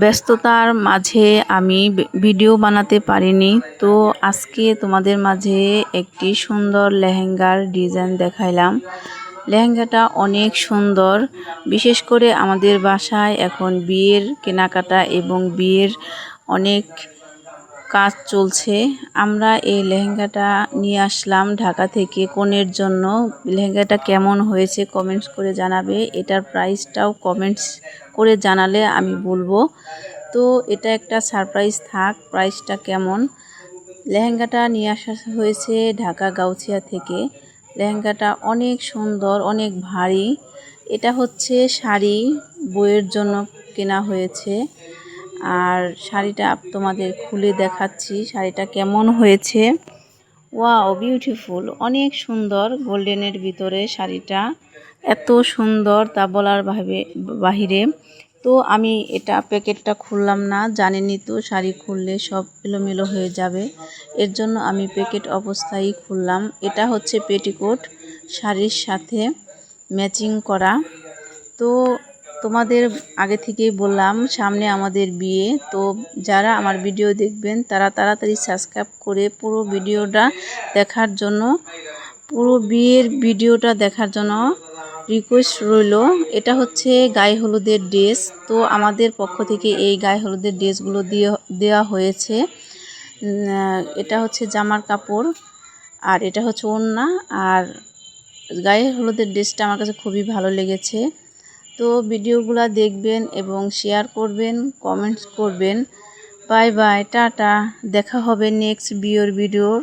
ব্যস্ততার মাঝে আমি ভিডিও বানাতে পারিনি, তো আজকে তোমাদের মাঝে একটি সুন্দর লেহেঙ্গার ডিজাইন দেখাইলাম। লেহেঙ্গাটা অনেক সুন্দর, বিশেষ করে আমাদের বাসায় এখন বিয়ের কেনাকাটা এবং বিয়ের অনেক কাজ চলছে। আমরা এই লেহেঙ্গাটা নিয়ে আসলাম ঢাকা থেকে কনের জন্য। লেহেঙ্গাটা কেমন হয়েছে কমেন্টস করে জানাবে, এটার প্রাইসটাও কমেন্টস করে জানালে আমি বলবো। তো এটা একটা সারপ্রাইজ থাক, প্রাইসটা কেমন। লেহেঙ্গাটা নিয়ে আসা হয়েছে ঢাকা গাউছিয়া থেকে। লেহেঙ্গাটা অনেক সুন্দর, অনেক ভারী। এটা হচ্ছে শাড়ি বইয়ের জন্য কেনা হয়েছে। আর শাড়িটা তোমাদের খুলে দেখাচ্ছি শাড়িটা কেমন হয়েছে। ওয়াও, বিউটিফুল, অনেক সুন্দর। গোল্ডেনের ভিতরে শাড়িটা এত সুন্দর তা বলার বাহিরে। তো আমি এটা প্যাকেটটা খুললাম না, জানেনই তো শাড়ি খুললে সব এলোমেলো হয়ে যাবে, এর জন্য আমি প্যাকেট অবস্থায় খুললাম। এটা হচ্ছে পেটিকোট, শাড়ির সাথে ম্যাচিং করা। তো তোমাদের আগে থেকেই বললাম সামনে আমাদের বিয়ে, তো যারা আমার ভিডিও দেখবেন তারা তাড়াতাড়ি সাবস্ক্রাইব করে পুরো বিয়ের ভিডিওটা দেখার জন্য রিকোয়েস্ট রইল। এটা হচ্ছে গায়ে হলুদের ড্রেস, তো আমাদের পক্ষ থেকে এই গায়ে হলুদের ড্রেসগুলো দেওয়া হয়েছে। এটা হচ্ছে জামার কাপড়, আর এটা হচ্ছে ওড়না। আর গায়ে হলুদের ড্রেসটা আমার কাছে খুবই ভালো লেগেছে। তো ভিডিওগুলো দেখবেন এবং শেয়ার করবেন, কমেন্টস করবেন। বাই বাই, টাটা, দেখা হবে নেক্সট বিয়ের ভিডিওর